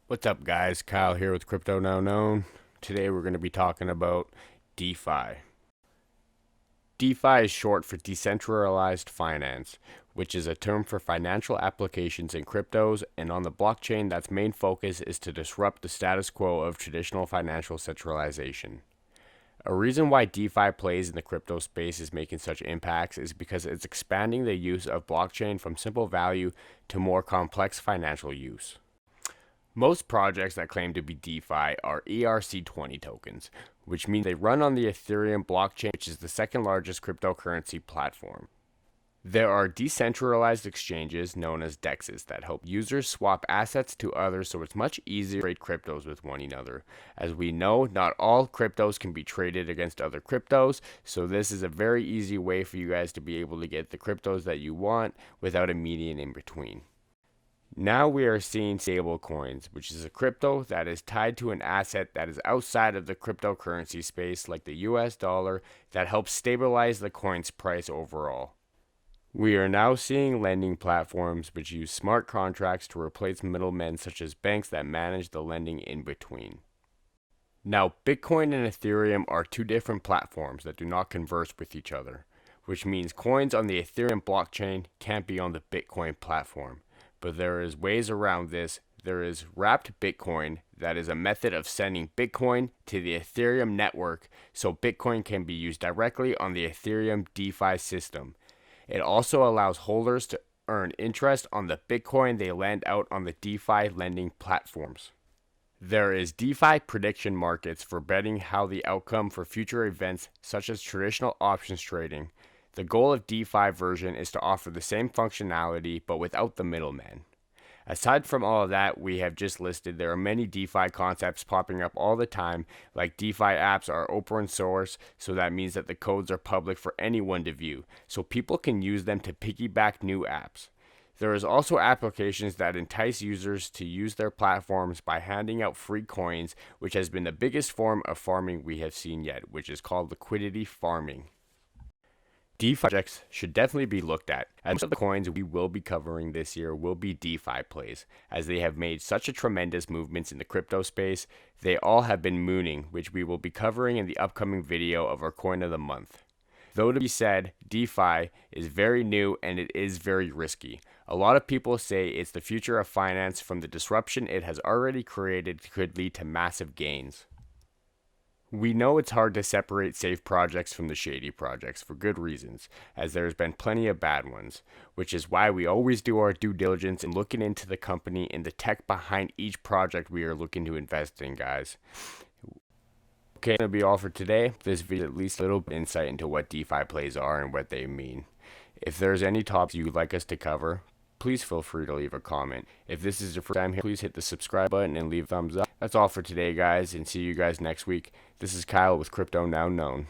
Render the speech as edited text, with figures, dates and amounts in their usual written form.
What's up, guys? Kyle here with Crypto Now Known. Today we're going to be talking about DeFi. DeFi is short for decentralized finance, which is a term for financial applications in cryptos and on the blockchain that's main focus is to disrupt the status quo of traditional financial centralization. A reason why DeFi plays in the crypto space is making such impacts is because it's expanding the use of blockchain from simple value to more complex financial use. Most projects that claim to be DeFi are ERC20 tokens, which means they run on the Ethereum blockchain, which is the second largest cryptocurrency platform. There are decentralized exchanges known as DEXs that help users swap assets to others so it's much easier to trade cryptos with one another. As we know, not all cryptos can be traded against other cryptos, so this is a very easy way for you guys to be able to get the cryptos that you want without a median in between. Now we are seeing stable coins, which is a crypto that is tied to an asset that is outside of the cryptocurrency space, like the US dollar, that helps stabilize the coin's price overall. We are now seeing lending platforms which use smart contracts to replace middlemen such as banks that manage the lending in between. Now, Bitcoin and Ethereum are two different platforms that do not converse with each other, which means coins on the Ethereum blockchain can't be on the Bitcoin platform. But there is ways around this. There is wrapped Bitcoin, that is a method of sending Bitcoin to the Ethereum network so Bitcoin can be used directly on the Ethereum DeFi system. It also allows holders to earn interest on the Bitcoin they lend out on the DeFi lending platforms. There is DeFi prediction markets for betting how the outcome for future events such as traditional options trading. The goal of DeFi version is to offer the same functionality but without the middleman. Aside from all of that we have just listed, there are many DeFi concepts popping up all the time, like DeFi apps are open source, so that means that the codes are public for anyone to view, so people can use them to piggyback new apps. There is also applications that entice users to use their platforms by handing out free coins, which has been the biggest form of farming we have seen yet, which is called liquidity farming. DeFi projects should definitely be looked at, as most of the coins we will be covering this year will be DeFi plays, as they have made such a tremendous movements in the crypto space. They all have been mooning, which we will be covering in the upcoming video of our coin of the month. Though to be said, DeFi is very new and it is very risky. A lot of people say it's the future of finance from the disruption it has already created could lead to massive gains. We know it's hard to separate safe projects from the shady projects for good reasons, as there's been plenty of bad ones, which is why we always do our due diligence in looking into the company and the tech behind each project we are looking to invest in, guys. Okay, that'll be all for today. This video at least a little insight into what DeFi plays are and what they mean. If there's any topics you'd like us to cover, please feel free to leave a comment. If this is your first time here, please hit the subscribe button and leave a thumbs up. That's all for today, guys, and see you guys next week. This is Kyle with Crypto Now Known.